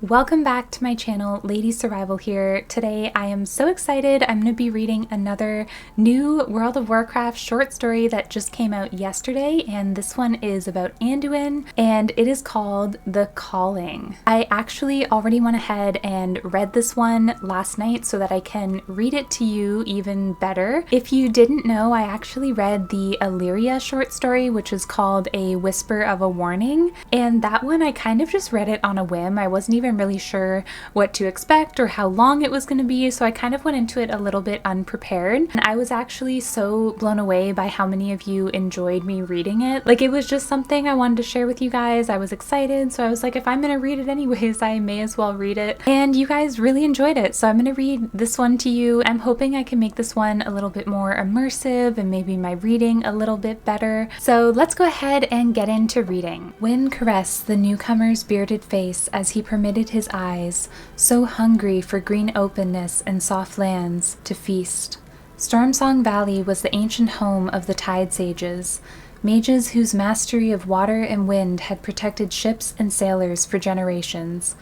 Welcome back to my channel, Ladysurvival here. Today I am so excited. I'm going to be reading another new World of Warcraft short story that just came out yesterday, and this one is about Anduin, and it is called The Calling. I actually already went ahead and read this one last night so that I can read it to you even better. If you didn't know, I actually read the Illyria short story, which is called A Whisper of a Warning, and that one I kind of just read it on a whim. I wasn't even really sure what to expect or how long it was going to be, so I kind of went into it a little bit unprepared, and I was actually so blown away by how many of you enjoyed me reading it. Like, it was just something I wanted to share with you guys. I was excited, so I was like, if I'm going to read it anyways, I may as well read it, and you guys really enjoyed it, so I'm going to read this one to you. I'm hoping I can make this one a little bit more immersive and maybe my reading a little bit better. So let's go ahead and get into reading. Wind caressed the newcomer's bearded face as he permitted his eyes, so hungry for green openness and soft lands, to feast. Stormsong Valley was the ancient home of the Tide Sages, mages whose mastery of water and wind had protected ships and sailors for generations.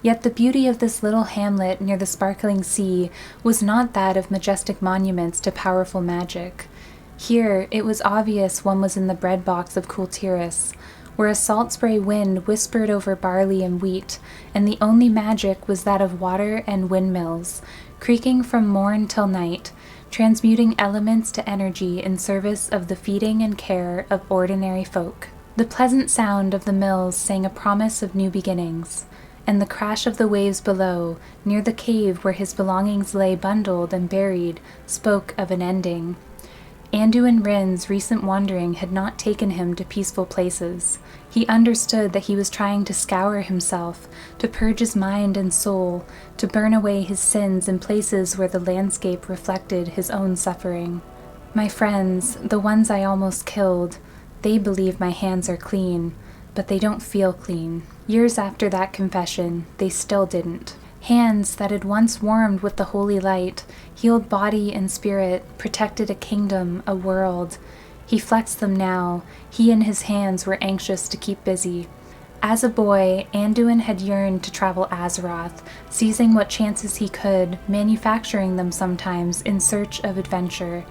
Yet the beauty of this little hamlet near the sparkling sea was not that of majestic monuments to powerful magic. Here, it was obvious one was in the breadbox of Kultiris, where a salt spray wind whispered over barley and wheat, and the only magic was that of water and windmills, creaking from morn till night, transmuting elements to energy in service of the feeding and care of ordinary folk. The pleasant sound of the mills sang a promise of new beginnings, and the crash of the waves below, near the cave where his belongings lay bundled and buried, spoke of an ending. Anduin Wryn's recent wandering had not taken him to peaceful places. He understood that he was trying to scour himself, to purge his mind and soul, to burn away his sins in places where the landscape reflected his own suffering. My friends, the ones I almost killed, they believe my hands are clean, but they don't feel clean. Years after that confession, they still didn't. Hands that had once warmed with the holy light, healed body and spirit, protected a kingdom, a world. He flexed them now. He and his hands were anxious to keep busy. As a boy, Anduin had yearned to travel Azeroth, seizing what chances he could, manufacturing them sometimes in search of adventure.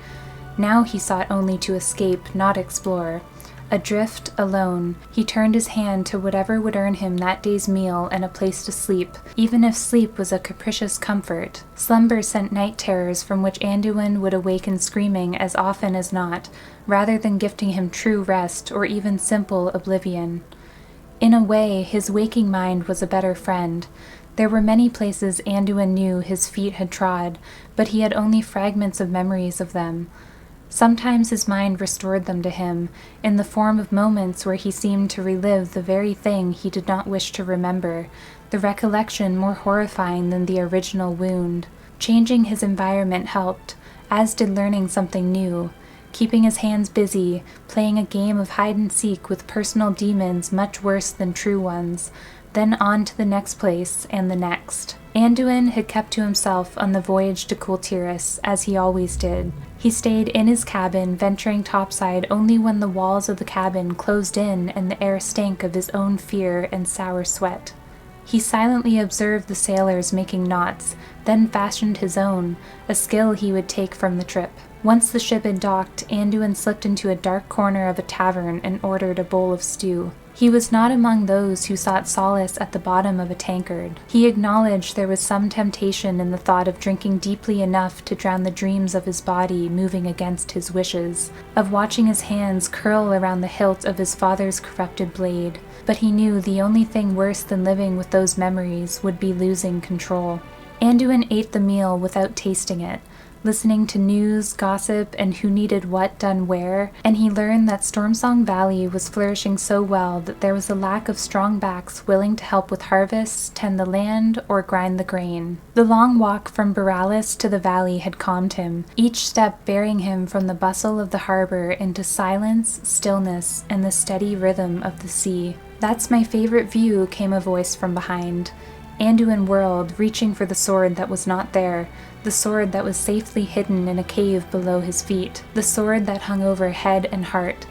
Now he sought only to escape, not explore. Adrift, alone, he turned his hand to whatever would earn him that day's meal and a place to sleep, even if sleep was a capricious comfort. Slumber sent night terrors from which Anduin would awaken screaming as often as not, rather than gifting him true rest or even simple oblivion. In a way, his waking mind was a better friend. There were many places Anduin knew his feet had trod, but he had only fragments of memories of them. Sometimes his mind restored them to him, in the form of moments where he seemed to relive the very thing he did not wish to remember, the recollection more horrifying than the original wound. Changing his environment helped, as did learning something new, keeping his hands busy, playing a game of hide-and-seek with personal demons much worse than true ones, then on to the next place and the next. Anduin had kept to himself on the voyage to Kultiris, as he always did. He stayed in his cabin, venturing topside only when the walls of the cabin closed in and the air stank of his own fear and sour sweat. He silently observed the sailors making knots, then fashioned his own, a skill he would take from the trip. Once the ship had docked, Anduin slipped into a dark corner of a tavern and ordered a bowl of stew. He was not among those who sought solace at the bottom of a tankard. He acknowledged there was some temptation in the thought of drinking deeply enough to drown the dreams of his body moving against his wishes, of watching his hands curl around the hilt of his father's corrupted blade. But he knew the only thing worse than living with those memories would be losing control. Anduin ate the meal without tasting it, listening to news, gossip, and who needed what done where, and he learned that Stormsong Valley was flourishing so well that there was a lack of strong backs willing to help with harvests, tend the land, or grind the grain. The long walk from Boralis to the valley had calmed him, each step bearing him from the bustle of the harbor into silence, stillness, and the steady rhythm of the sea. "That's my favorite view," came a voice from behind. Anduin whirled, reaching for the sword that was not there, the sword that was safely hidden in a cave below his feet, the sword that hung over head and heart.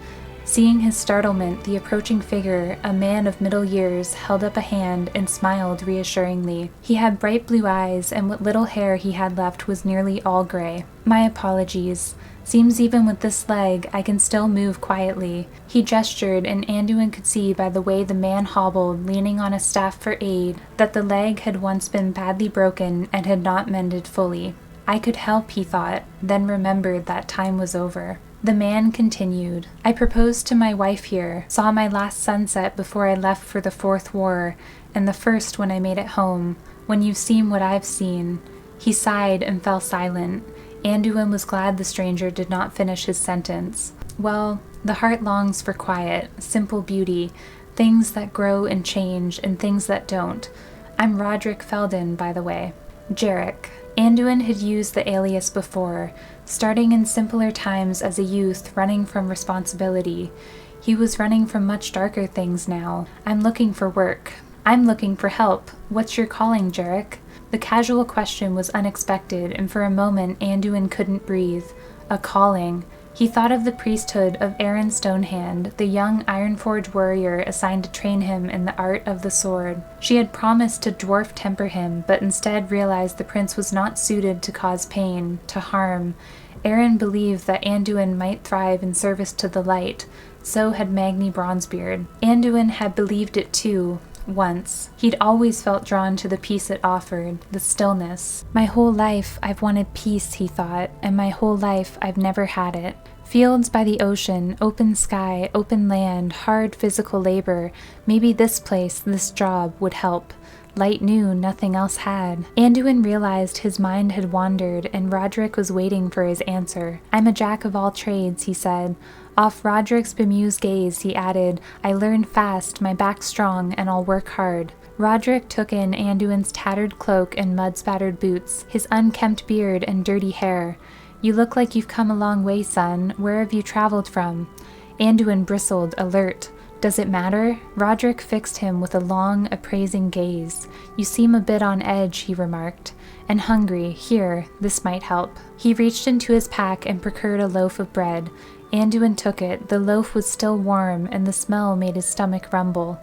Seeing his startlement, the approaching figure, a man of middle years, held up a hand and smiled reassuringly. He had bright blue eyes, and what little hair he had left was nearly all gray. "My apologies. Seems even with this leg, I can still move quietly." He gestured, and Anduin could see by the way the man hobbled, leaning on a staff for aid, that the leg had once been badly broken and had not mended fully. I could help, he thought, then remembered that time was over. The man continued. "I proposed to my wife here, saw my last sunset before I left for the Fourth War, and the first when I made it home, when you've seen what I've seen." He sighed and fell silent. Anduin was glad the stranger did not finish his sentence. "Well, the heart longs for quiet, simple beauty, things that grow and change, and things that don't. I'm Rodrik Feldon, by the way." Jarek. Anduin had used the alias before, starting in simpler times as a youth running from responsibility. He was running from much darker things now. "I'm looking for work." "I'm looking for help. What's your calling, Jarek?" The casual question was unexpected, and for a moment Anduin couldn't breathe. A calling. He thought of the priesthood of Aaron Stonehand, the young Ironforge warrior assigned to train him in the art of the sword. She had promised to dwarf temper him, but instead realized the prince was not suited to cause pain, to harm. Aaron believed that Anduin might thrive in service to the light. So had Magni Bronzebeard. Anduin had believed it too. Once. He'd always felt drawn to the peace it offered, the stillness. "My whole life I've wanted peace," he thought, "and my whole life I've never had it." Fields by the ocean, open sky, open land, hard physical labor. Maybe this place, this job, would help. Light knew nothing else had. Anduin realized his mind had wandered, and Rodrik was waiting for his answer. "I'm a jack of all trades," he said. Off Rodrik's bemused gaze, he added, "I learn fast, my back's strong, and I'll work hard." Rodrik took in Anduin's tattered cloak and mud-spattered boots, his unkempt beard and dirty hair. "You look like you've come a long way, son. Where have you traveled from?" Anduin bristled, alert. "Does it matter?" Rodrik fixed him with a long, appraising gaze. "You seem a bit on edge," he remarked. "And hungry. Here, this might help." He reached into his pack and procured a loaf of bread. Anduin took it. The loaf was still warm, and the smell made his stomach rumble.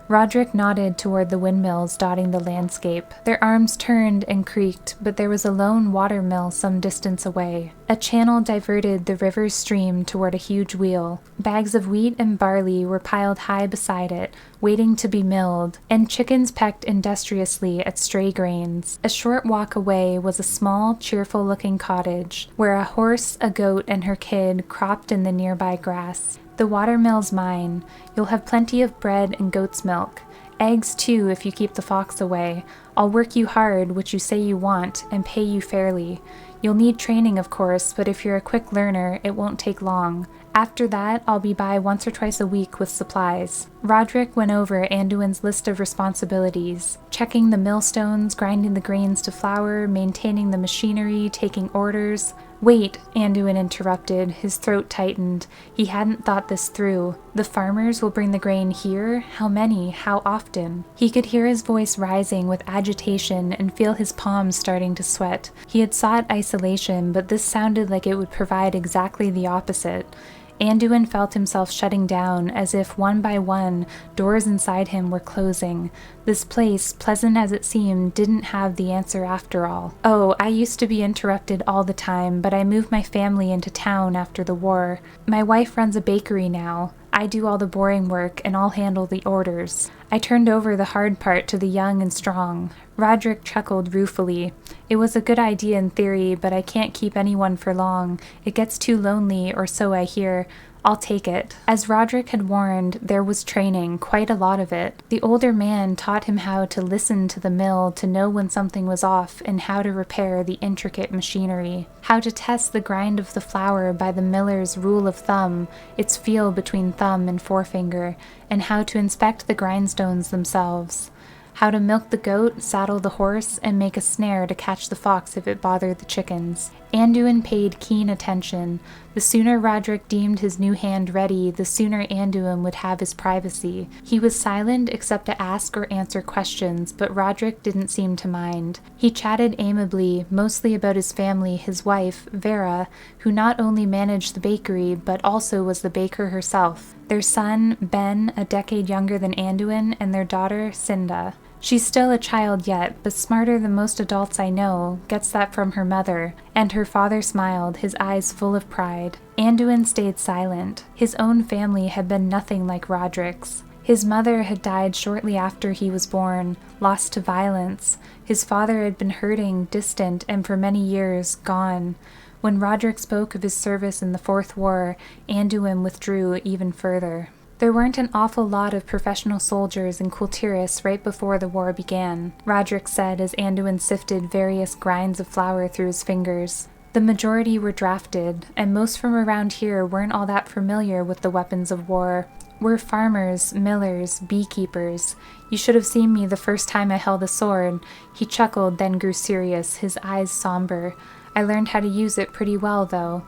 Rodrik nodded toward the windmills dotting the landscape. Their arms turned and creaked, but there was a lone water mill some distance away. A channel diverted the river's stream toward a huge wheel. Bags of wheat and barley were piled high beside it, waiting to be milled, and chickens pecked industriously at stray grains. A short walk away was a small, cheerful-looking cottage, where a horse, a goat, and her kid cropped in the nearby grass. "The watermill's mine. You'll have plenty of bread and goat's milk. Eggs, too, if you keep the fox away. I'll work you hard, which you say you want, and pay you fairly. You'll need training, of course, but if you're a quick learner, it won't take long. After that, I'll be by once or twice a week with supplies." Rodrik went over Anduin's list of responsibilities, checking the millstones, grinding the grains to flour, maintaining the machinery, taking orders. "Wait," Anduin interrupted, his throat tightened. He hadn't thought this through. "The farmers will bring the grain here? How many? How often?" He could hear his voice rising with agitation and feel his palms starting to sweat. He had sought isolation, but this sounded like it would provide exactly the opposite. Anduin felt himself shutting down, as if one by one doors inside him were closing. This place, pleasant as it seemed, didn't have the answer after all. "Oh, I used to be interrupted all the time, but I moved my family into town after the war. My wife runs a bakery now. I do all the boring work, and I'll handle the orders. I turned over the hard part to the young and strong." Rodrik chuckled ruefully. "It was a good idea in theory, but I can't keep anyone for long. It gets too lonely, or so I hear. I'll take it." As Rodrik had warned, there was training, quite a lot of it. The older man taught him how to listen to the mill to know when something was off, and how to repair the intricate machinery. How to test the grind of the flour by the miller's rule of thumb, its feel between thumb and forefinger, and how to inspect the grindstones themselves. How to milk the goat, saddle the horse, and make a snare to catch the fox if it bothered the chickens. Anduin paid keen attention. The sooner Rodrik deemed his new hand ready, the sooner Anduin would have his privacy. He was silent except to ask or answer questions, but Rodrik didn't seem to mind. He chatted amiably, mostly about his family, his wife, Vera, who not only managed the bakery, but also was the baker herself. Their son, Ben, a decade younger than Anduin, and their daughter, Cinda. She's still a child yet, but smarter than most adults I know, gets that from her mother, and her father smiled, his eyes full of pride. Anduin stayed silent. His own family had been nothing like Rodrik's. His mother had died shortly after he was born, lost to violence. His father had been hurting, distant, and for many years, gone. When Rodrik spoke of his service in the Fourth War, Anduin withdrew even further. There weren't an awful lot of professional soldiers in Kultiris right before the war began, Rodrik said as Anduin sifted various grinds of flour through his fingers. The majority were drafted, and most from around here weren't all that familiar with the weapons of war. We're farmers, millers, beekeepers. You should have seen me the first time I held a sword. He chuckled, then grew serious, his eyes somber. I learned how to use it pretty well, though.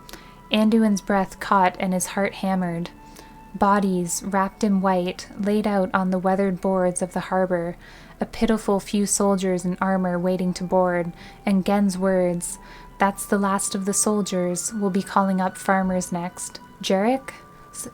Anduin's breath caught and his heart hammered. Bodies, wrapped in white, laid out on the weathered boards of the harbor, a pitiful few soldiers in armor waiting to board, and Gen's words, "That's the last of the soldiers, we'll be calling up farmers next." Jarek?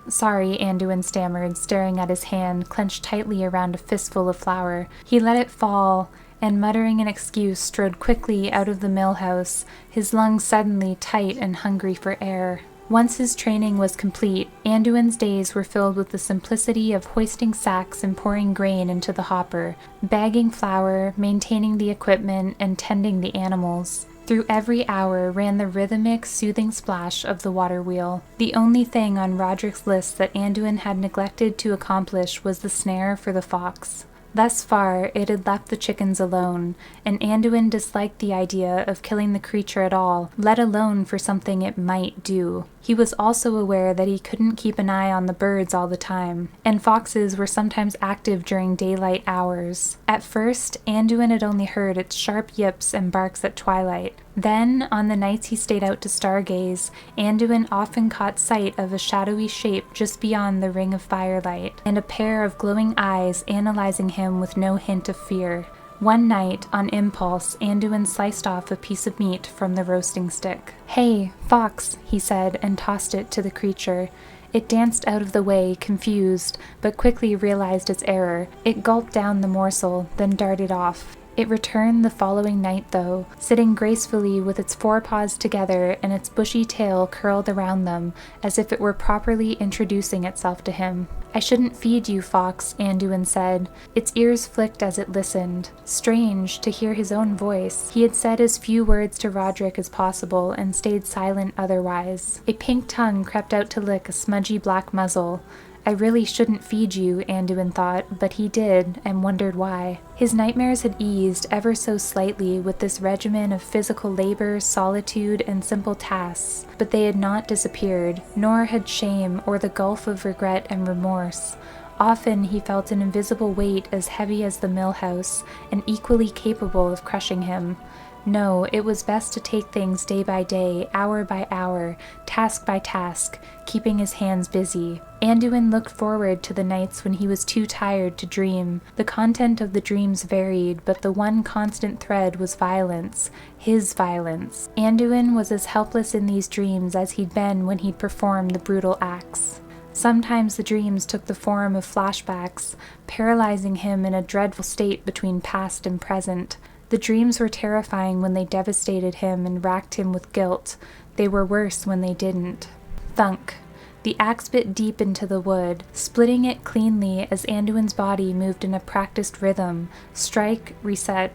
Sorry, Anduin stammered, staring at his hand, clenched tightly around a fistful of flour. He let it fall, and muttering an excuse, strode quickly out of the mill house, his lungs suddenly tight and hungry for air. Once his training was complete, Anduin's days were filled with the simplicity of hoisting sacks and pouring grain into the hopper, bagging flour, maintaining the equipment, and tending the animals. Through every hour ran the rhythmic, soothing splash of the water wheel. The only thing on Rodrik's list that Anduin had neglected to accomplish was the snare for the fox. Thus far, it had left the chickens alone, and Anduin disliked the idea of killing the creature at all, let alone for something it might do. He was also aware that he couldn't keep an eye on the birds all the time, and foxes were sometimes active during daylight hours. At first, Anduin had only heard its sharp yips and barks at twilight. Then, on the nights he stayed out to stargaze, Anduin often caught sight of a shadowy shape just beyond the ring of firelight, and a pair of glowing eyes analyzing him with no hint of fear. One night, on impulse, Anduin sliced off a piece of meat from the roasting stick. "Hey, fox," he said, and tossed it to the creature. It danced out of the way, confused, but quickly realized its error. It gulped down the morsel, then darted off. It returned the following night, though, sitting gracefully with its forepaws together and its bushy tail curled around them, as if it were properly introducing itself to him. "I shouldn't feed you, fox," Anduin said. Its ears flicked as it listened. Strange, to hear his own voice. He had said as few words to Rodrik as possible, and stayed silent otherwise. A pink tongue crept out to lick a smudgy black muzzle. I really shouldn't feed you, Anduin thought, but he did, and wondered why. His nightmares had eased ever so slightly with this regimen of physical labor, solitude, and simple tasks, but they had not disappeared, nor had shame or the gulf of regret and remorse. Often he felt an invisible weight as heavy as the mill house, and equally capable of crushing him. No, it was best to take things day by day, hour by hour, task by task, keeping his hands busy. Anduin looked forward to the nights when he was too tired to dream. The content of the dreams varied, but the one constant thread was violence, his violence. Anduin was as helpless in these dreams as he'd been when he'd performed the brutal acts. Sometimes the dreams took the form of flashbacks, paralyzing him in a dreadful state between past and present. The dreams were terrifying when they devastated him and racked him with guilt. They were worse when they didn't. Thunk. The axe bit deep into the wood, splitting it cleanly as Anduin's body moved in a practiced rhythm. Strike, reset,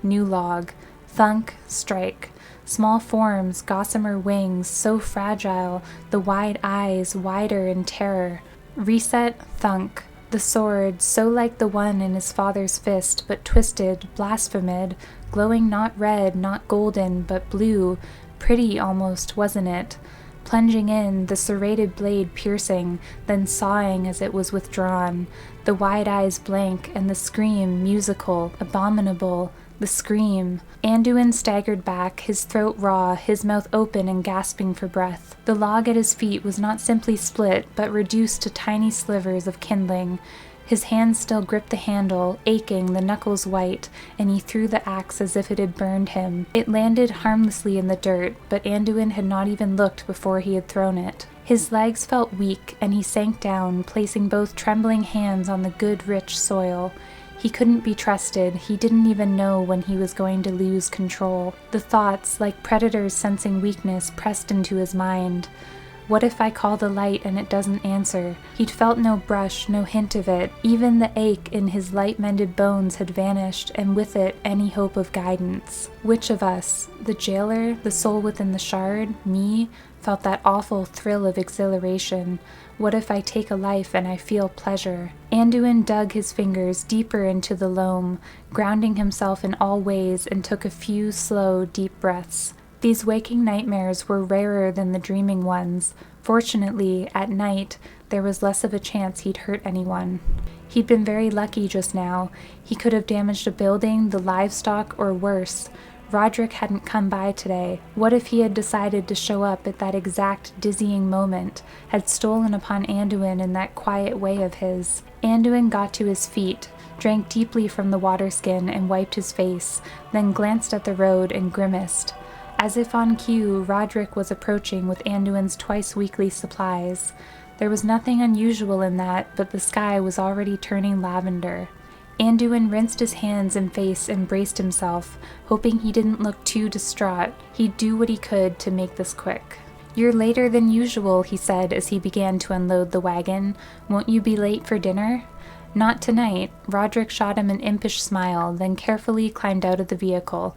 new log. Thunk, strike. Small forms, gossamer wings, so fragile, the wide eyes wider in terror. Reset, thunk. The sword, so like the one in his father's fist, but twisted, blasphemed, glowing not red, not golden, but blue, pretty almost, wasn't it? Plunging in, the serrated blade piercing, then sawing as it was withdrawn, the wide eyes blank, and the scream musical, abominable, the scream. Anduin staggered back, his throat raw, his mouth open and gasping for breath. The log at his feet was not simply split, but reduced to tiny slivers of kindling. His hands still gripped the handle, aching, the knuckles white, and he threw the axe as if it had burned him. It landed harmlessly in the dirt, but Anduin had not even looked before he had thrown it. His legs felt weak, and he sank down, placing both trembling hands on the good, rich soil. He couldn't be trusted. He didn't even know when he was going to lose control. The thoughts, like predators sensing weakness, pressed into his mind. What if I call the light and it doesn't answer? He'd felt no brush, no hint of it. Even the ache in his light-mended bones had vanished, and with it any hope of guidance. Which of us, the jailer, the soul within the shard, me, felt that awful thrill of exhilaration? What if I take a life and I feel pleasure? Anduin dug his fingers deeper into the loam, grounding himself in all ways, and took a few slow, deep breaths. These waking nightmares were rarer than the dreaming ones. Fortunately, at night, there was less of a chance he'd hurt anyone. He'd been very lucky just now. He could have damaged a building, the livestock, or worse. Rodrik hadn't come by today. What if he had decided to show up at that exact dizzying moment, had stolen upon Anduin in that quiet way of his? Anduin got to his feet, drank deeply from the water skin and wiped his face, then glanced at the road and grimaced. As if on cue, Rodrik was approaching with Anduin's twice-weekly supplies. There was nothing unusual in that, but the sky was already turning lavender. Anduin rinsed his hands and face and braced himself, hoping he didn't look too distraught. He'd do what he could to make this quick. "You're later than usual," he said as he began to unload the wagon. "Won't you be late for dinner?" "Not tonight." Rodrik shot him an impish smile, then carefully climbed out of the vehicle.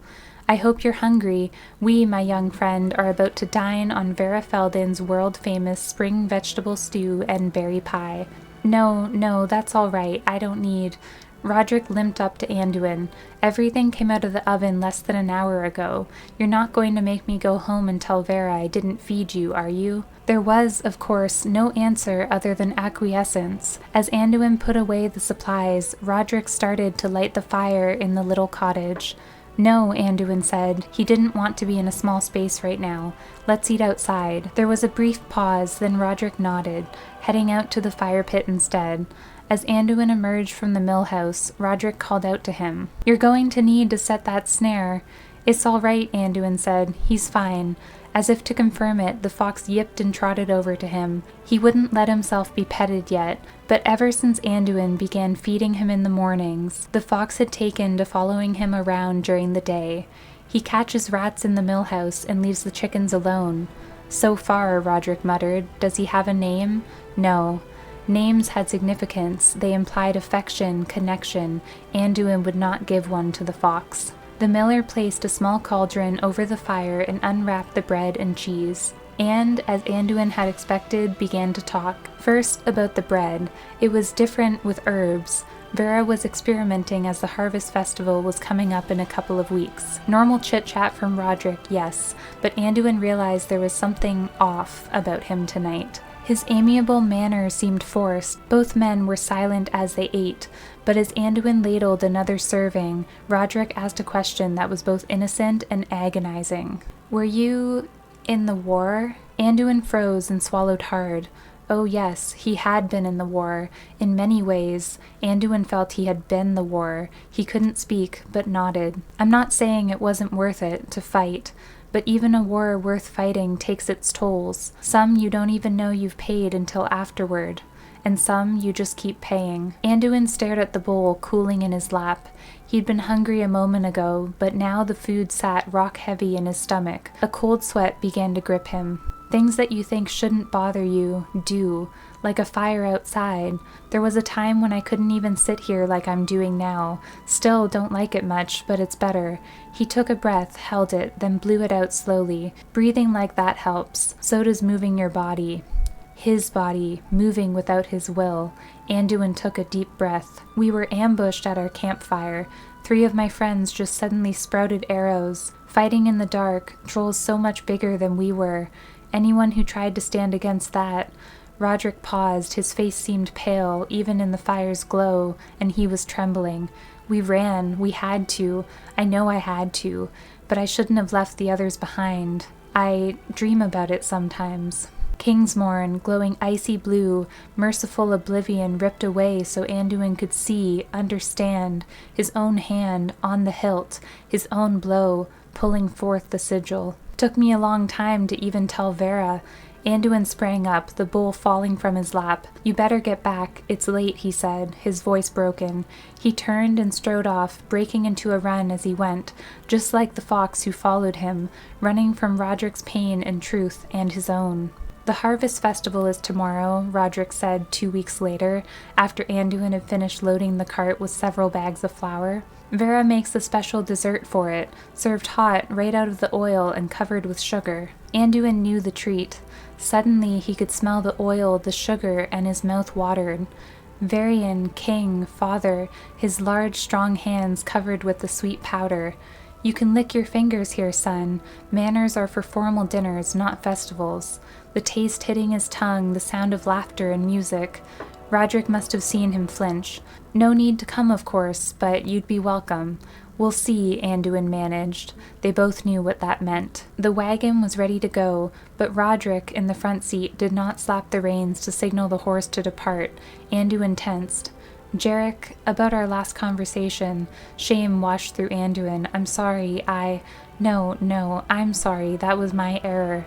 "I hope you're hungry. We, my young friend, are about to dine on Vera Feldon's world-famous spring vegetable stew and berry pie." No, that's all right. I don't need..." Rodrik limped up to Anduin. "Everything came out of the oven less than an hour ago. You're not going to make me go home and tell Vera I didn't feed you, are you?" There was, of course, no answer other than acquiescence. As Anduin put away the supplies, Rodrik started to light the fire in the little cottage. "No," Anduin said. He didn't want to be in a small space right now. "Let's eat outside." There was a brief pause, then Rodrik nodded, heading out to the fire pit instead. As Anduin emerged from the mill house, Rodrik called out to him. "You're going to need to set that snare." "It's all right," Anduin said. "He's fine." As if to confirm it, the fox yipped and trotted over to him. He wouldn't let himself be petted yet, but ever since Anduin began feeding him in the mornings, the fox had taken to following him around during the day. "He catches rats in the mill house and leaves the chickens alone." "So far," Rodrik muttered. "Does he have a name?" "No." Names had significance. They implied affection, connection. Anduin would not give one to the fox. The miller placed a small cauldron over the fire and unwrapped the bread and cheese. And, as Anduin had expected, began to talk. First, about the bread. It was different with herbs. Vera was experimenting as the harvest festival was coming up in a couple of weeks. Normal chit-chat from Rodrik, yes, but Anduin realized there was something off about him tonight. His amiable manner seemed forced. Both men were silent as they ate, but as Anduin ladled another serving, Rodrik asked a question that was both innocent and agonizing. "Were you in the war?" Anduin froze and swallowed hard. Oh yes, he had been in the war. In many ways, Anduin felt he had been the war. He couldn't speak, but nodded. "I'm not saying it wasn't worth it, to fight. But even a war worth fighting takes its tolls. Some you don't even know you've paid until afterward, and some you just keep paying." Anduin stared at the bowl cooling in his lap. He'd been hungry a moment ago, but now the food sat rock-heavy in his stomach. A cold sweat began to grip him. Things that you think shouldn't bother you do, like a fire outside. There was a time when I couldn't even sit here like I'm doing now. Still don't like it much, but it's better. He took a breath, held it, then blew it out slowly. Breathing like that helps. So does moving your body. His body, moving without his will. Anduin took a deep breath. "We were ambushed at our campfire. 3 of my friends just suddenly sprouted arrows. Fighting in the dark, trolls so much bigger than we were. Anyone who tried to stand against that..." Rodrik paused. His face seemed pale, even in the fire's glow, and he was trembling. "We ran. We had to. I know I had to. But I shouldn't have left the others behind. I dream about it sometimes." Kingsmorn, glowing icy blue, merciful oblivion ripped away so Anduin could see, understand, his own hand on the hilt, his own blow, pulling forth the sigil. "Took me a long time to even tell Vera." Anduin sprang up, the bowl falling from his lap. "You better get back. It's late," he said, his voice broken. He turned and strode off, breaking into a run as he went, just like the fox who followed him, running from Rodrik's pain and truth and his own. "The harvest festival is tomorrow," Rodrik said 2 weeks later, after Anduin had finished loading the cart with several bags of flour. "Vera makes a special dessert for it, served hot right out of the oil and covered with sugar." Anduin knew the treat. Suddenly he could smell the oil, the sugar, and his mouth watered. Varian, king, father, his large strong hands covered with the sweet powder. "You can lick your fingers here, son. Manners are for formal dinners, not festivals." The taste hitting his tongue, the sound of laughter and music. Rodrik must have seen him flinch. "No need to come, of course, but you'd be welcome." "We'll see," Anduin managed. They both knew what that meant. The wagon was ready to go, but Rodrik, in the front seat, did not slap the reins to signal the horse to depart. Anduin tensed. "Jarek, about our last conversation." Shame washed through Anduin. "I'm sorry, No, I'm sorry, that was my error."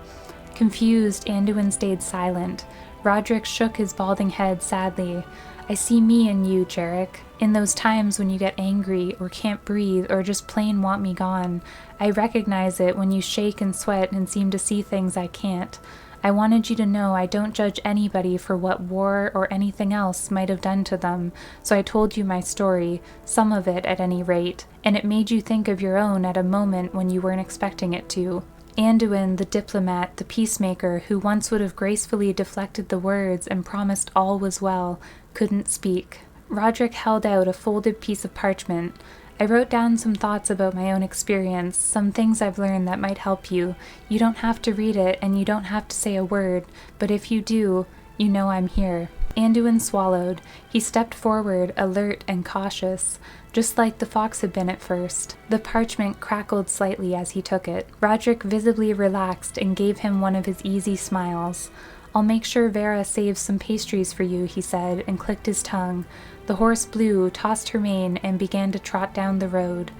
Confused, Anduin stayed silent. Rodrik shook his balding head sadly. "I see me in you, Jarek. In those times when you get angry or can't breathe or just plain want me gone. I recognize it when you shake and sweat and seem to see things I can't. I wanted you to know I don't judge anybody for what war or anything else might have done to them, so I told you my story, some of it at any rate, and it made you think of your own at a moment when you weren't expecting it to." Anduin, the diplomat, the peacemaker who once would have gracefully deflected the words and promised all was well, couldn't speak. Rodrik held out a folded piece of parchment. "I wrote down some thoughts about my own experience, some things I've learned that might help you. You don't have to read it, and you don't have to say a word, but if you do, you know I'm here." Anduin swallowed. He stepped forward, alert and cautious, just like the fox had been at first. The parchment crackled slightly as he took it. Rodrik visibly relaxed and gave him one of his easy smiles. "I'll make sure Vera saves some pastries for you," he said, and clicked his tongue. The horse blew, tossed her mane, and began to trot down the road.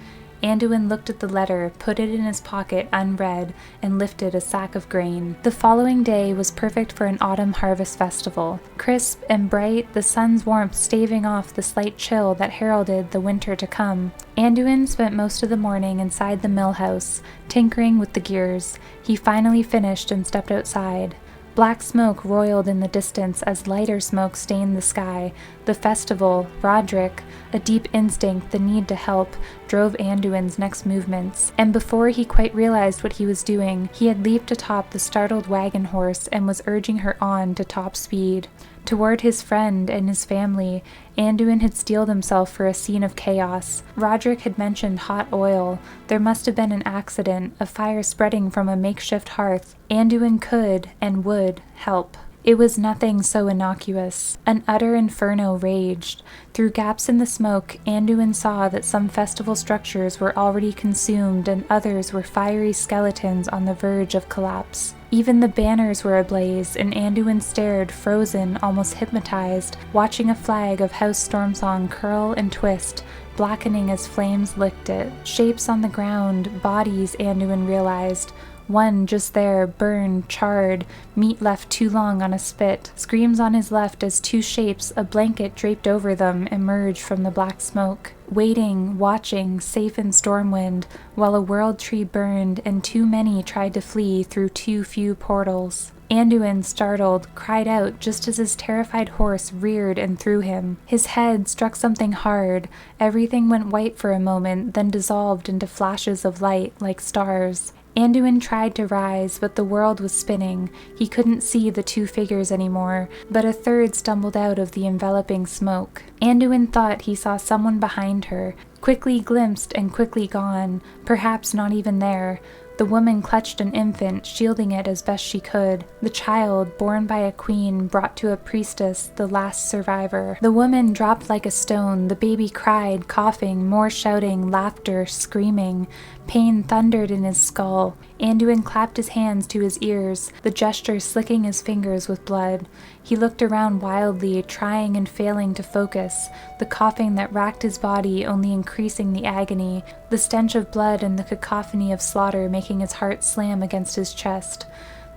Anduin looked at the letter, put it in his pocket unread, and lifted a sack of grain. The following day was perfect for an autumn harvest festival. Crisp and bright, the sun's warmth staving off the slight chill that heralded the winter to come. Anduin spent most of the morning inside the mill house, tinkering with the gears. He finally finished and stepped outside. Black smoke roiled in the distance as lighter smoke stained the sky. The festival, Rodrik, a deep instinct, the need to help, drove Anduin's next movements. And before he quite realized what he was doing, he had leaped atop the startled wagon horse and was urging her on to top speed. Toward his friend and his family, Anduin had steeled himself for a scene of chaos. Rodrik had mentioned hot oil. There must have been an accident, a fire spreading from a makeshift hearth. Anduin could and would help. It was nothing so innocuous. An utter inferno raged. Through gaps in the smoke, Anduin saw that some festival structures were already consumed and others were fiery skeletons on the verge of collapse. Even the banners were ablaze, and Anduin stared, frozen, almost hypnotized, watching a flag of House Stormsong curl and twist, blackening as flames licked it. Shapes on the ground, bodies, Anduin realized. One just there, burned, charred, meat left too long on a spit. Screams on his left as two shapes, a blanket draped over them, emerged from the black smoke. Waiting, watching, safe in stormwind, while a world tree burned and too many tried to flee through too few portals. Anduin, startled, cried out just as his terrified horse reared and threw him. His head struck something hard. Everything went white for a moment, then dissolved into flashes of light like stars. Anduin tried to rise, but the world was spinning. He couldn't see the two figures anymore, but a third stumbled out of the enveloping smoke. Anduin thought he saw someone behind her, quickly glimpsed and quickly gone, perhaps not even there. The woman clutched an infant, shielding it as best she could. The child, born by a queen, brought to a priestess, the last survivor. The woman dropped like a stone. The baby cried, coughing, more shouting, laughter, screaming. Pain thundered in his skull. Anduin clapped his hands to his ears, the gesture slicking his fingers with blood. He looked around wildly, trying and failing to focus, the coughing that racked his body only increasing the agony, the stench of blood and the cacophony of slaughter making his heart slam against his chest.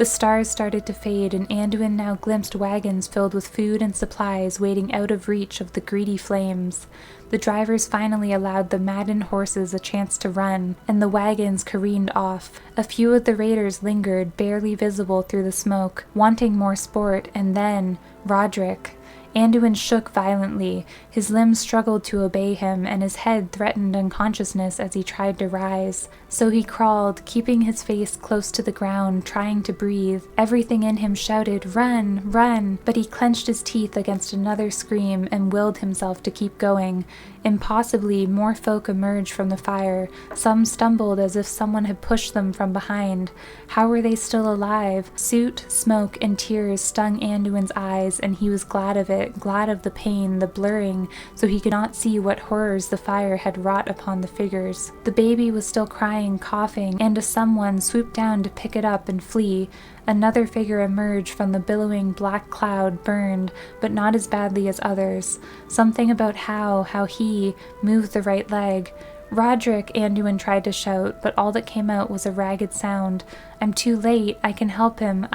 The stars started to fade, and Anduin now glimpsed wagons filled with food and supplies waiting out of reach of the greedy flames. The drivers finally allowed the maddened horses a chance to run, and the wagons careened off. A few of the raiders lingered, barely visible through the smoke, wanting more sport, and then Rodrik. Anduin shook violently. His limbs struggled to obey him, and his head threatened unconsciousness as he tried to rise. So he crawled, keeping his face close to the ground, trying to breathe. Everything in him shouted, "Run, run!" But he clenched his teeth against another scream and willed himself to keep going. Impossibly, more folk emerged from the fire. Some stumbled as if someone had pushed them from behind. How were they still alive? Soot, smoke, and tears stung Anduin's eyes, and he was glad of it, glad of the pain, the blurring, so he could not see what horrors the fire had wrought upon the figures. The baby was still crying, coughing, and a someone swooped down to pick it up and flee. Another figure emerged from the billowing black cloud, burned, but not as badly as others. Something about how he moved the right leg. "Rodrik," Anduin tried to shout, but all that came out was a ragged sound. "I'm too late. I can help him.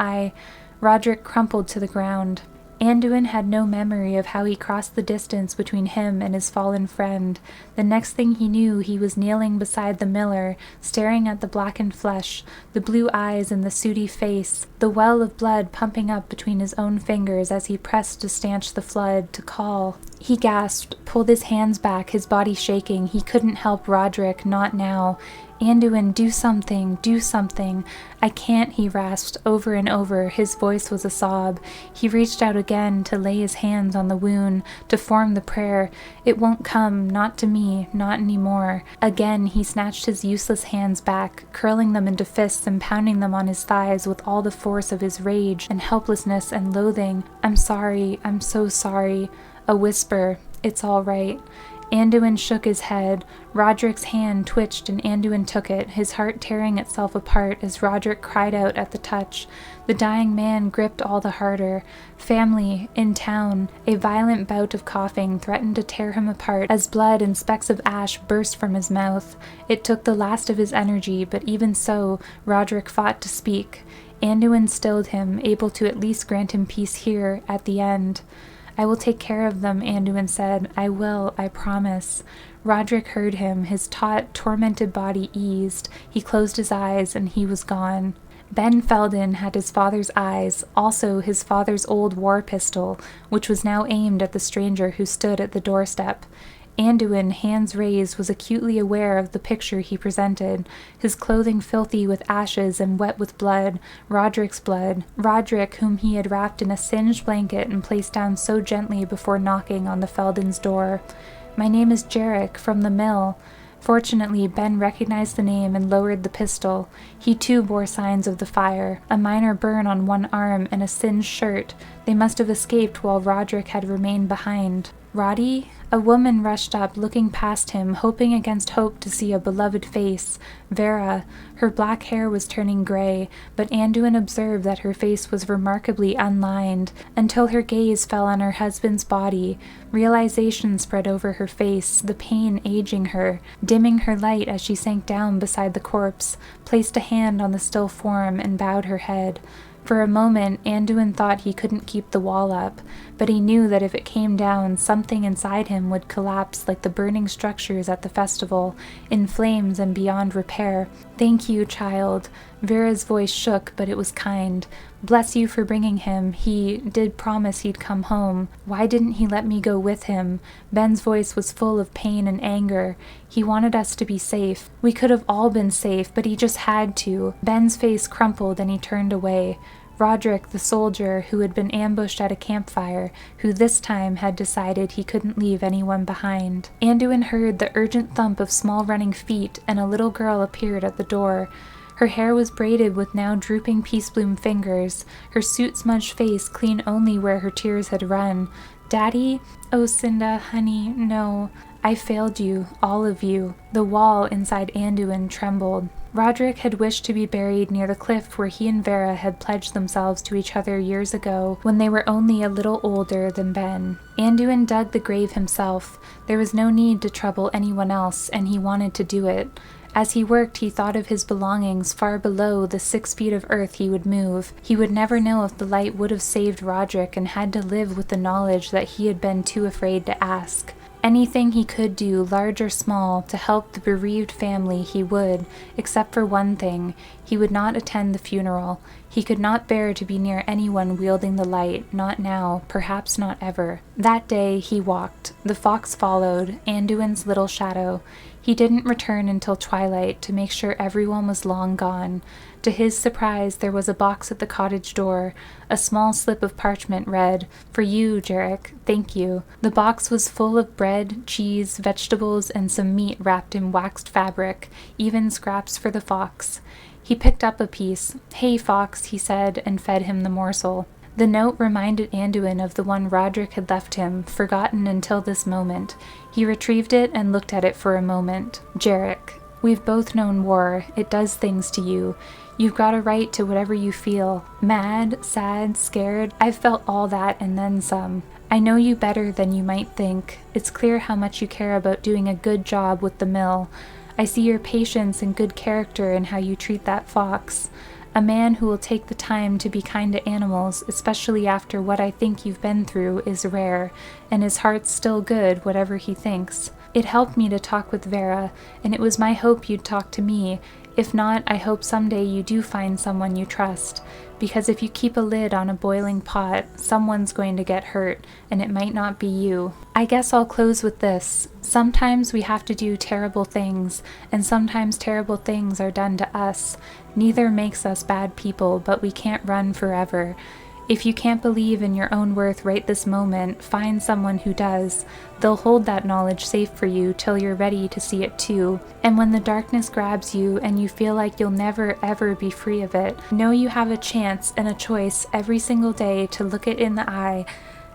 Rodrik crumpled to the ground. Anduin had no memory of how he crossed the distance between him and his fallen friend. The next thing he knew, he was kneeling beside the miller, staring at the blackened flesh, the blue eyes and the sooty face, the well of blood pumping up between his own fingers as he pressed to stanch the flood, to call. He gasped, pulled his hands back, his body shaking. He couldn't help Rodrik, not now. "Anduin, do something, do something." "I can't," he rasped over and over. His voice was a sob. He reached out again to lay his hands on the wound, to form the prayer. "It won't come, not to me, not anymore." Again he snatched his useless hands back, curling them into fists and pounding them on his thighs with all the force of his rage and helplessness and loathing. "I'm sorry, I'm so sorry." A whisper, "It's all right." Anduin shook his head. Rodrik's hand twitched and Anduin took it, his heart tearing itself apart as Rodrik cried out at the touch. The dying man gripped all the harder. Family, in town. A violent bout of coughing threatened to tear him apart as blood and specks of ash burst from his mouth. It took the last of his energy, but even so, Rodrik fought to speak. Anduin stilled him, able to at least grant him peace here, at the end. "I will take care of them," Anduin said. "I will, I promise." Rodrik heard him, his taut, tormented body eased. He closed his eyes, and he was gone. Ben Feldon had his father's eyes, also his father's old war pistol, which was now aimed at the stranger who stood at the doorstep. Anduin, hands raised, was acutely aware of the picture he presented, his clothing filthy with ashes and wet with blood, Rodrik's blood, Rodrik whom he had wrapped in a singed blanket and placed down so gently before knocking on the Feldons' door. "My name is Jarek, from the mill." Fortunately, Ben recognized the name and lowered the pistol. He too bore signs of the fire, a minor burn on one arm and a singed shirt. They must have escaped while Rodrik had remained behind. "Roddy?" A woman rushed up, looking past him, hoping against hope to see a beloved face. Vera. Her black hair was turning gray, but Anduin observed that her face was remarkably unlined, until her gaze fell on her husband's body. Realization spread over her face, the pain aging her, dimming her light as she sank down beside the corpse, placed a hand on the still form, and bowed her head. For a moment, Anduin thought he couldn't keep the wall up, but he knew that if it came down, something inside him would collapse like the burning structures at the festival, in flames and beyond repair. "Thank you, child." Vera's voice shook, but it was kind. "Bless you for bringing him. He did promise he'd come home. Why didn't he let me go with him?" Ben's voice was full of pain and anger. "He wanted us to be safe. We could have all been safe, but he just had to." Ben's face crumpled and he turned away. Rodrik, the soldier, who had been ambushed at a campfire, who this time had decided he couldn't leave anyone behind. Anduin heard the urgent thump of small running feet, and a little girl appeared at the door. Her hair was braided with now drooping peacebloom fingers, her soot-smudged face clean only where her tears had run. "Daddy? Oh, Cinda, honey, no. I failed you, all of you." The wall inside Anduin trembled. Rodrik had wished to be buried near the cliff where he and Vera had pledged themselves to each other years ago, when they were only a little older than Ben. Anduin dug the grave himself. There was no need to trouble anyone else, and he wanted to do it. As he worked, he thought of his belongings far below the 6 feet of earth he would move. He would never know if the light would have saved Rodrik and had to live with the knowledge that he had been too afraid to ask. Anything he could do, large or small, to help the bereaved family he would, except for one thing. He would not attend the funeral. He could not bear to be near anyone wielding the light, not now, perhaps not ever. That day he walked. The fox followed, Anduin's little shadow. He didn't return until twilight to make sure everyone was long gone. To his surprise, there was a box at the cottage door. A small slip of parchment read, "For you, Jarek, thank you." The box was full of bread, cheese, vegetables, and some meat wrapped in waxed fabric, even scraps for the fox. He picked up a piece. "Hey, fox," he said, and fed him the morsel. The note reminded Anduin of the one Rodrik had left him, forgotten until this moment. He retrieved it and looked at it for a moment. "Jarek, we've both known war. It does things to you. You've got a right to whatever you feel. Mad, sad, scared. I've felt all that and then some. I know you better than you might think. It's clear how much you care about doing a good job with the mill. I see your patience and good character in how you treat that fox. A man who will take the time to be kind to animals, especially after what I think you've been through, is rare, and his heart's still good, whatever he thinks. It helped me to talk with Vera, and it was my hope you'd talk to me. If not, I hope someday you do find someone you trust, because if you keep a lid on a boiling pot, someone's going to get hurt, and it might not be you. I guess I'll close with this. Sometimes we have to do terrible things, and sometimes terrible things are done to us. Neither makes us bad people, but we can't run forever. If you can't believe in your own worth right this moment, find someone who does. They'll hold that knowledge safe for you till you're ready to see it too. And when the darkness grabs you and you feel like you'll never ever be free of it, know you have a chance and a choice every single day to look it in the eye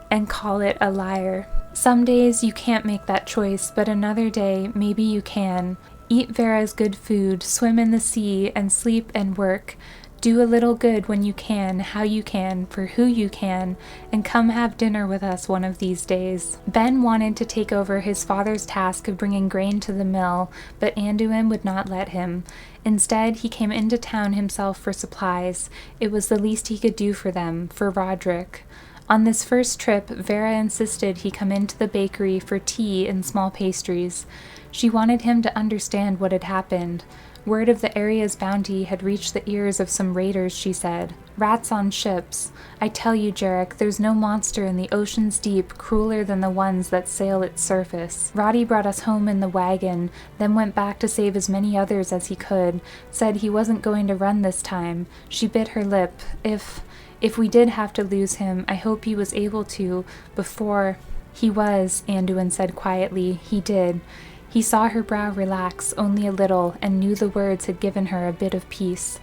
and call it a liar. Some days you can't make that choice, but another day maybe you can. Eat Vera's good food, swim in the sea, and sleep and work. Do a little good when you can, how you can, for who you can, and come have dinner with us one of these days. Ben wanted to take over his father's task of bringing grain to the mill, but Anduin would not let him. Instead, he came into town himself for supplies. It was the least he could do for them, for Rodrik. On this first trip, Vera insisted he come into the bakery for tea and small pastries. She wanted him to understand what had happened. Word of the area's bounty had reached the ears of some raiders, she said. Rats on ships. I tell you, Jarek, there's no monster in the ocean's deep crueler than the ones that sail its surface. Roddy brought us home in the wagon, then went back to save as many others as he could. Said he wasn't going to run this time. She bit her lip. If we did have to lose him, I hope he was able to, before... He was, Anduin said quietly. He did. He saw her brow relax only a little and knew the words had given her a bit of peace.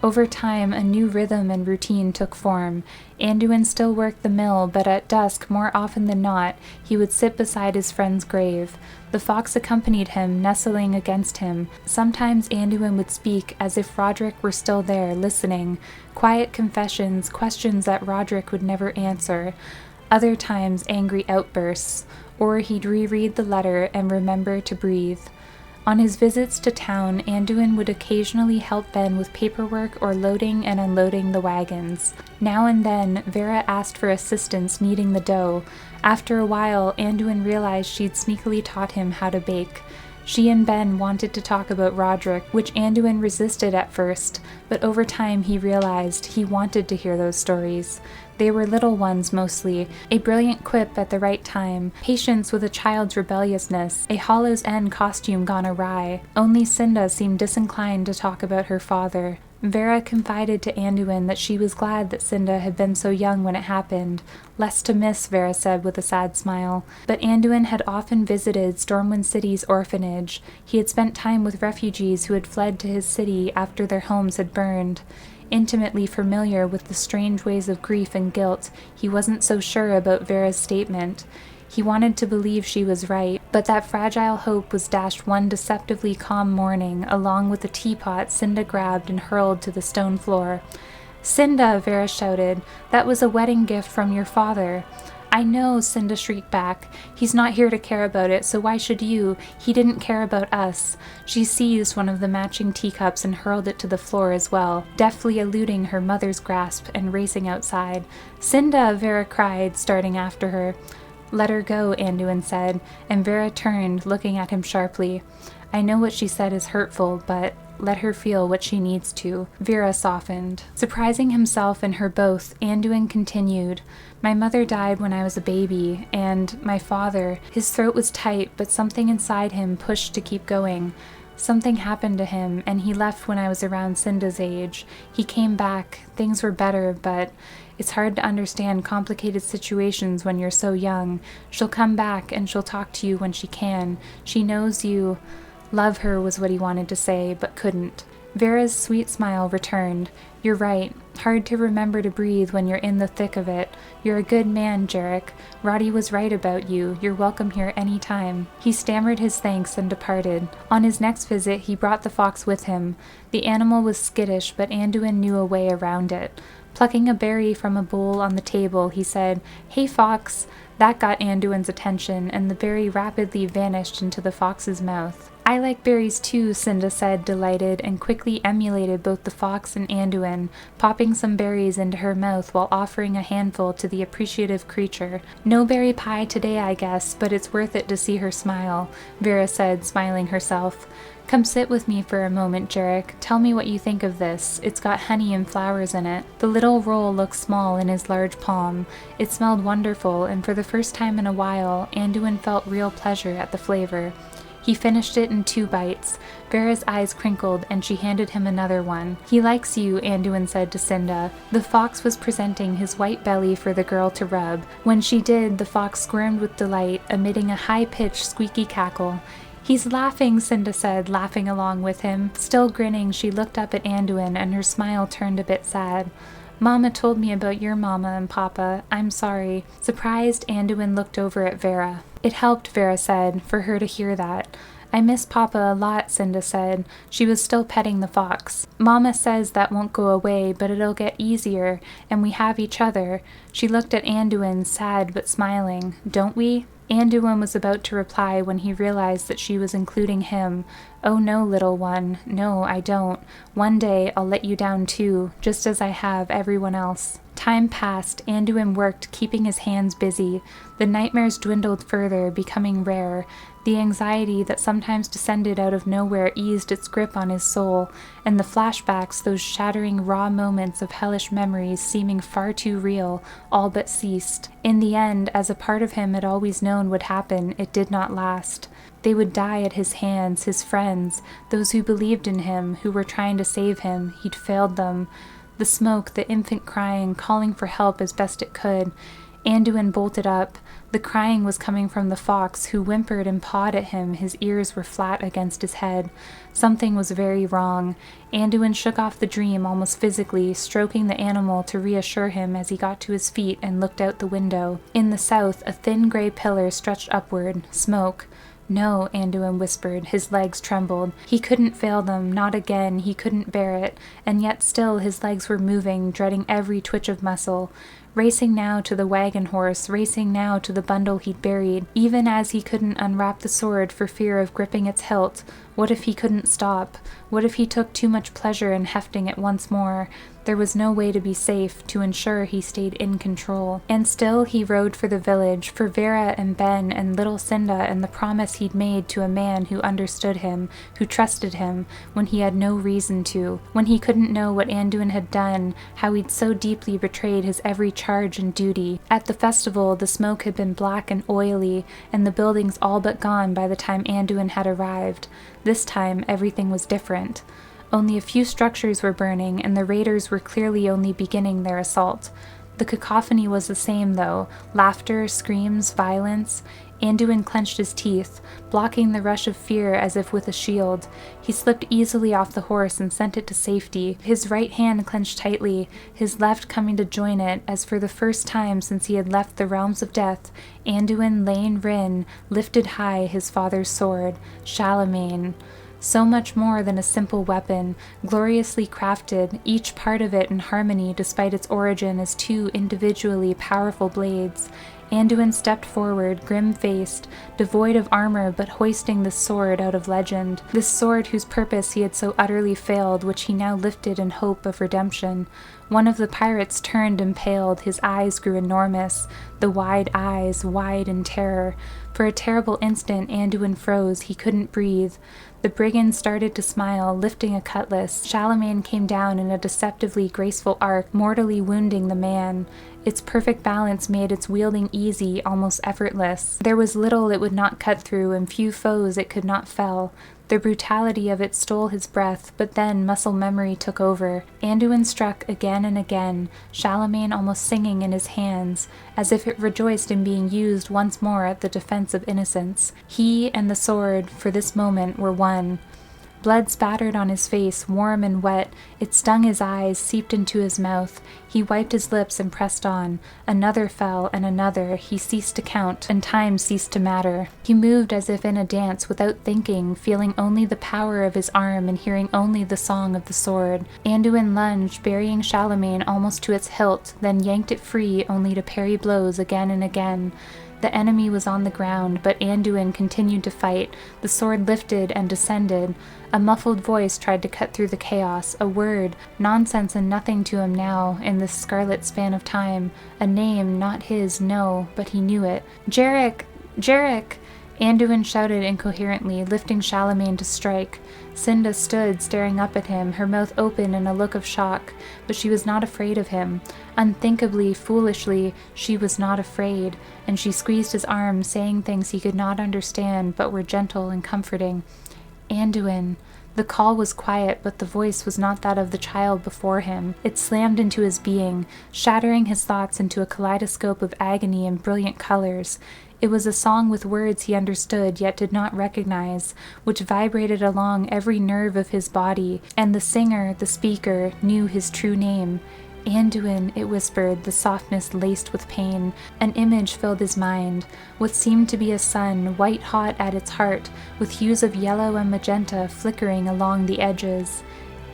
Over time, a new rhythm and routine took form. Anduin still worked the mill, but at dusk, more often than not, he would sit beside his friend's grave. The fox accompanied him, nestling against him. Sometimes Anduin would speak as if Rodrik were still there, listening. Quiet confessions, questions that Rodrik would never answer. Other times, angry outbursts. Or he'd reread the letter and remember to breathe. On his visits to town, Anduin would occasionally help Ben with paperwork or loading and unloading the wagons. Now and then, Vera asked for assistance kneading the dough. After a while, Anduin realized she'd sneakily taught him how to bake. She and Ben wanted to talk about Rodrik, which Anduin resisted at first, but over time he realized he wanted to hear those stories. They were little ones mostly, a brilliant quip at the right time, patience with a child's rebelliousness, a Hollow's End costume gone awry. Only Cinda seemed disinclined to talk about her father. Vera confided to Anduin that she was glad that Cinda had been so young when it happened. Less to miss, Vera said with a sad smile. But Anduin had often visited Stormwind City's orphanage. He had spent time with refugees who had fled to his city after their homes had burned. Intimately familiar with the strange ways of grief and guilt, he wasn't so sure about Vera's statement. He wanted to believe she was right, but that fragile hope was dashed one deceptively calm morning, along with the teapot Cinda grabbed and hurled to the stone floor. "Cinda!" Vera shouted. "That was a wedding gift from your father." "I know," Cinda shrieked back. "He's not here to care about it, so why should you? He didn't care about us." She seized one of the matching teacups and hurled it to the floor as well, deftly eluding her mother's grasp and racing outside. "Cinda!" Vera cried, starting after her. "Let her go," Anduin said, and Vera turned, looking at him sharply. "I know what she said is hurtful, but let her feel what she needs to." Vera softened. Surprising himself and her both, Anduin continued, "My mother died when I was a baby, and my father, his throat was tight, but something inside him pushed to keep going. Something happened to him, and he left when I was around Cinda's age. He came back, things were better, but it's hard to understand complicated situations when you're so young. She'll come back, and she'll talk to you when she can. She knows you." "Love her," was what he wanted to say, but couldn't. Vera's sweet smile returned. "You're right. Hard to remember to breathe when you're in the thick of it. You're a good man, Jarek. Roddy was right about you. You're welcome here any time." He stammered his thanks and departed. On his next visit, he brought the fox with him. The animal was skittish, but Anduin knew a way around it. Plucking a berry from a bowl on the table, he said, "Hey, fox." That got Anduin's attention, and the berry rapidly vanished into the fox's mouth. "I like berries too," Cinda said, delighted, and quickly emulated both the fox and Anduin, popping some berries into her mouth while offering a handful to the appreciative creature. "No berry pie today, I guess, but it's worth it to see her smile," Vera said, smiling herself. "Come sit with me for a moment, Jarek. Tell me what you think of this. It's got honey and flowers in it." The little roll looked small in his large palm. It smelled wonderful, and for the first time in a while, Anduin felt real pleasure at the flavor. He finished it in 2 bites. Vera's eyes crinkled, and she handed him another one. "He likes you," Anduin said to Cinda. The fox was presenting his white belly for the girl to rub. When she did, the fox squirmed with delight, emitting a high-pitched, squeaky cackle. "He's laughing," Cinda said, laughing along with him. Still grinning, she looked up at Anduin, and her smile turned a bit sad. "Mama told me about your mama and papa. I'm sorry." Surprised, Anduin looked over at Vera. "It helped," Vera said, "for her to hear that." "I miss Papa a lot," Cinda said. She was still petting the fox. "Mama says that won't go away, but it'll get easier, and we have each other." She looked at Anduin, sad but smiling. "Don't we?" Anduin was about to reply when he realized that she was including him. "Oh no, little one. No, I don't. One day I'll let you down too, just as I have everyone else." Time passed. Anduin worked, keeping his hands busy. The nightmares dwindled further, becoming rare. The anxiety that sometimes descended out of nowhere eased its grip on his soul, and the flashbacks, those shattering raw moments of hellish memories seeming far too real, all but ceased. In the end, as a part of him had always known would happen, it did not last. They would die at his hands, his friends, those who believed in him, who were trying to save him. He'd failed them. The smoke, the infant crying, calling for help as best it could. Anduin bolted up. The crying was coming from the fox, who whimpered and pawed at him. His ears were flat against his head. Something was very wrong. Anduin shook off the dream almost physically, stroking the animal to reassure him as he got to his feet and looked out the window. In the south, a thin gray pillar stretched upward. Smoke. "No," Anduin whispered. His legs trembled. He couldn't fail them, not again. He couldn't bear it. And yet still his legs were moving, dreading every twitch of muscle. Racing now to the wagon horse, racing now to the bundle he'd buried, even as he couldn't unwrap the sword for fear of gripping its hilt. What if he couldn't stop? What if he took too much pleasure in hefting it once more? There was no way to be safe, to ensure he stayed in control. And still he rode for the village, for Vera and Ben and little Cinda and the promise he'd made to a man who understood him, who trusted him, when he had no reason to, when he couldn't know what Anduin had done, how he'd so deeply betrayed his every charge and duty. At the festival, the smoke had been black and oily, and the buildings all but gone by the time Anduin had arrived. This time, everything was different. Only a few structures were burning, and the raiders were clearly only beginning their assault. The cacophony was the same, though. Laughter, screams, violence. Anduin clenched his teeth, blocking the rush of fear as if with a shield. He slipped easily off the horse and sent it to safety, his right hand clenched tightly, his left coming to join it, as for the first time since he had left the realms of death, Anduin Lane Rin lifted high his father's sword, Charlemagne. So much more than a simple weapon, gloriously crafted, each part of it in harmony despite its origin as two individually powerful blades. Anduin stepped forward, grim-faced, devoid of armor but hoisting this sword out of legend, this sword whose purpose he had so utterly failed, which he now lifted in hope of redemption. One of the pirates turned impaled, his eyes grew enormous, the wide eyes wide in terror. For a terrible instant Anduin froze, he couldn't breathe. The brigand started to smile, lifting a cutlass. Charlemagne came down in a deceptively graceful arc, mortally wounding the man. Its perfect balance made its wielding easy, almost effortless. There was little it would not cut through, and few foes it could not fell. The brutality of it stole his breath, but then muscle memory took over. Anduin struck again and again, Charlemagne almost singing in his hands, as if it rejoiced in being used once more at the defense of innocence. He and the sword, for this moment, were one. Blood spattered on his face, warm and wet. It stung his eyes, seeped into his mouth. He wiped his lips and pressed on. Another fell, and another. He ceased to count, and time ceased to matter. He moved as if in a dance, without thinking, feeling only the power of his arm and hearing only the song of the sword. Anduin lunged, burying Charlemagne almost to its hilt, then yanked it free, only to parry blows again and again. The enemy was on the ground, but Anduin continued to fight. The sword lifted and descended. A muffled voice tried to cut through the chaos, a word, nonsense and nothing to him now, in this scarlet span of time. A name, not his, no, but he knew it. Jarek! Jarek! Anduin shouted incoherently, lifting Charlemagne to strike. Cinda stood, staring up at him, her mouth open in a look of shock, but she was not afraid of him. Unthinkably, foolishly, she was not afraid, and she squeezed his arm, saying things he could not understand, but were gentle and comforting. Anduin. The call was quiet, but the voice was not that of the child before him. It slammed into his being, shattering his thoughts into a kaleidoscope of agony and brilliant colors. It was a song with words he understood yet did not recognize, which vibrated along every nerve of his body, and the singer, the speaker, knew his true name. Anduin, it whispered, the softness laced with pain. An image filled his mind. What seemed to be a sun, white-hot at its heart, with hues of yellow and magenta flickering along the edges.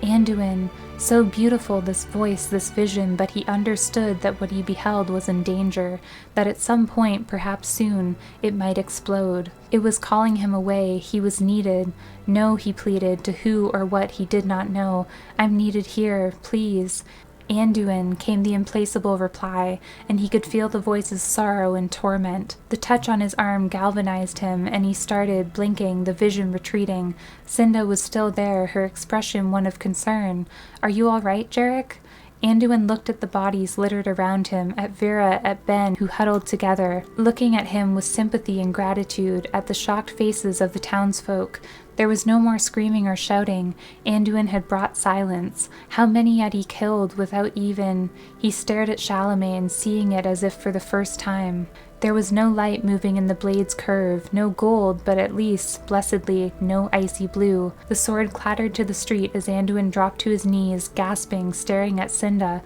Anduin, so beautiful this voice, this vision, but he understood that what he beheld was in danger, that at some point, perhaps soon, it might explode. It was calling him away. He was needed. No, he pleaded, to who or what he did not know. I'm needed here, please. Anduin, came the implacable reply, and he could feel the voice's sorrow and torment. The touch on his arm galvanized him, and he started, blinking, the vision retreating. Cinda was still there, her expression one of concern. Are you all right, Jarek? Anduin looked at the bodies littered around him, at Vera, at Ben, who huddled together, looking at him with sympathy and gratitude, at the shocked faces of the townsfolk. There was no more screaming or shouting. Anduin had brought silence. How many had he killed without even... He stared at Charlemagne, seeing it as if for the first time. There was no light moving in the blade's curve, no gold, but at least, blessedly, no icy blue. The sword clattered to the street as Anduin dropped to his knees, gasping, staring at Cinda.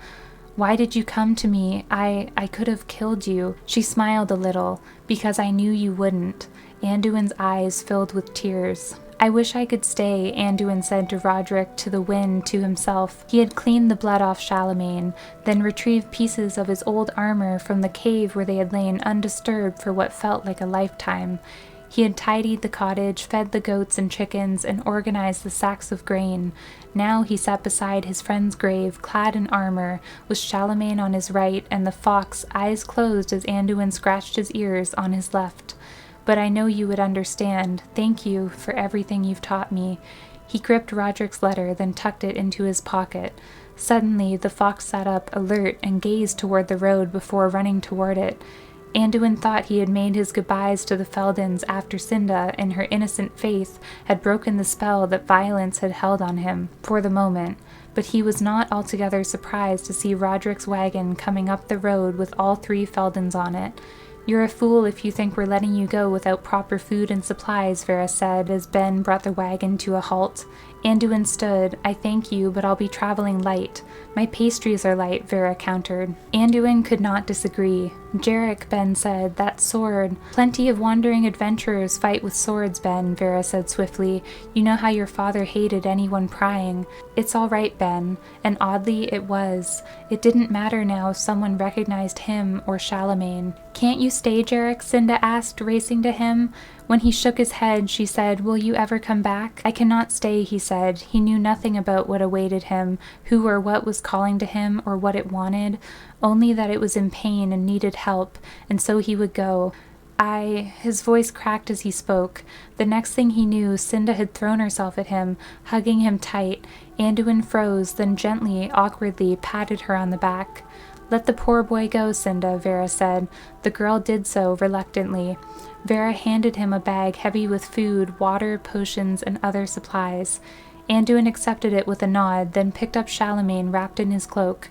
Why did you come to me? I could have killed you. She smiled a little, because I knew you wouldn't. Anduin's eyes filled with tears. I wish I could stay, Anduin said to Rodrik, to the wind, to himself. He had cleaned the blood off Charlemagne, then retrieved pieces of his old armor from the cave where they had lain undisturbed for what felt like a lifetime. He had tidied the cottage, fed the goats and chickens, and organized the sacks of grain. Now he sat beside his friend's grave, clad in armor, with Charlemagne on his right, and the fox, eyes closed as Anduin scratched his ears, on his left. But I know you would understand. Thank you for everything you've taught me. He gripped Rodrik's letter, then tucked it into his pocket. Suddenly, the fox sat up, alert, and gazed toward the road before running toward it. Anduin thought he had made his goodbyes to the Feldons after Cinda, in her innocent faith, had broken the spell that violence had held on him, for the moment. But he was not altogether surprised to see Rodrik's wagon coming up the road with all 3 Feldons on it. You're a fool if you think we're letting you go without proper food and supplies, Vera said as Ben brought the wagon to a halt. Anduin stood. I thank you, but I'll be traveling light. My pastries are light, Vera countered. Anduin could not disagree. Jarek, Ben said, that sword. Plenty of wandering adventurers fight with swords, Ben, Vera said swiftly. You know how your father hated anyone prying. It's all right, Ben. And oddly, it was. It didn't matter now if someone recognized him or Charlemagne. Can't you stay, Jarek? Cinda asked, racing to him. When he shook his head, she said, will you ever come back? I cannot stay, he said. He knew nothing about what awaited him, who or what was calling to him, or what it wanted, only that it was in pain and needed help, and so he would go. His voice cracked as he spoke. The next thing he knew, Cinda had thrown herself at him, hugging him tight. Anduin froze, then gently, awkwardly, patted her on the back. Let the poor boy go, Cinda, Vera said. The girl did so, reluctantly. Vera handed him a bag heavy with food, water, potions, and other supplies. Anduin accepted it with a nod, then picked up Charlemagne wrapped in his cloak.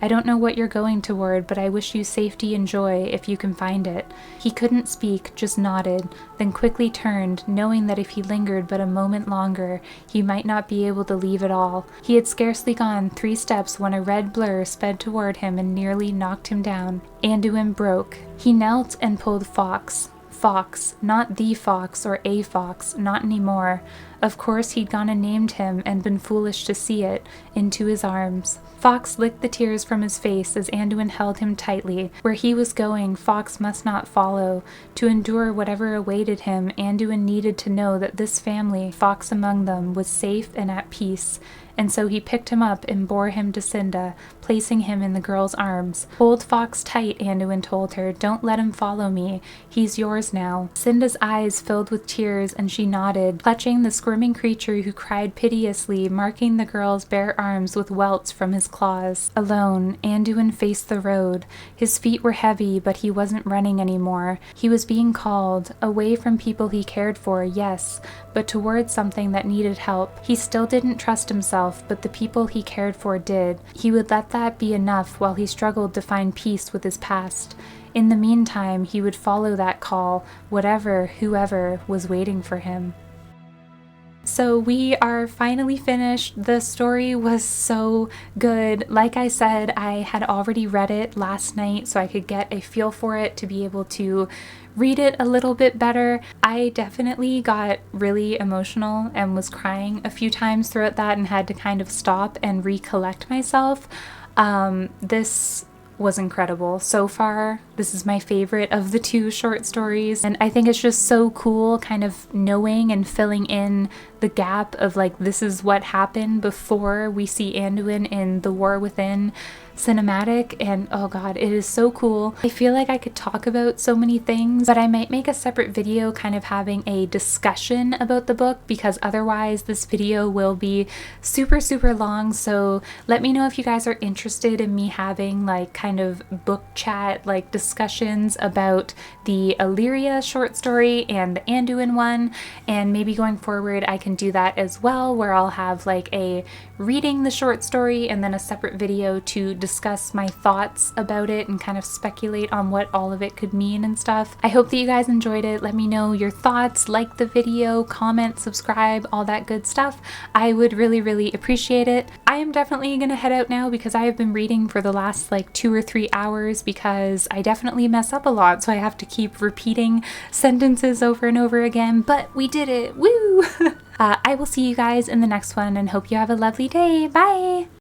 I don't know what you're going toward, but I wish you safety and joy if you can find it. He couldn't speak, just nodded, then quickly turned, knowing that if he lingered but a moment longer, he might not be able to leave at all. He had scarcely gone 3 steps when a red blur sped toward him and nearly knocked him down. Anduin broke. He knelt and pulled Fox. Fox, not the fox or a fox, not anymore. Of course he'd gone and named him and been foolish to see it, into his arms. Fox licked the tears from his face as Anduin held him tightly. Where he was going, Fox must not follow. To endure whatever awaited him, Anduin needed to know that this family, Fox among them, was safe and at peace. And so he picked him up and bore him to Cinda, placing him in the girl's arms. Hold Fox tight, Anduin told her. Don't let him follow me. He's yours now. Cinda's eyes filled with tears and she nodded, clutching the squirming creature who cried piteously, marking the girl's bare arms with welts from his claws. Alone, Anduin faced the road. His feet were heavy, but he wasn't running anymore. He was being called, away from people he cared for, yes, but towards something that needed help. He still didn't trust himself, but the people he cared for did. He would let that be enough while he struggled to find peace with his past. In the meantime, he would follow that call, whoever was waiting for him. So we are finally finished. The story was so good. Like I said, I had already read it last night so I could get a feel for it to be able to read it a little bit better. I definitely got really emotional and was crying a few times throughout that and had to kind of stop and recollect myself. This was incredible. So far, this is my favorite of the 2 short stories, and I think it's just so cool kind of knowing and filling in the gap of like, this is what happened before we see Anduin in the War Within cinematic, and oh god, it is so cool. I feel like I could talk about so many things, but I might make a separate video kind of having a discussion about the book, because otherwise this video will be super long. So let me know if you guys are interested in me having like kind of book chat like discussions about the Illyria short story and the Anduin one, and maybe going forward I can do that as well, where I'll have like a reading the short story and then a separate video to discuss my thoughts about it and kind of speculate on what all of it could mean and stuff. I hope that you guys enjoyed it. Let me know your thoughts, like the video, comment, subscribe, all that good stuff. I would really appreciate it. I am definitely gonna head out now because I have been reading for the last like 2 or 3 hours because I definitely mess up a lot, so I have to keep repeating sentences over and over again, but we did it, woo! I will see you guys in the next one and hope you have a lovely day. Bye!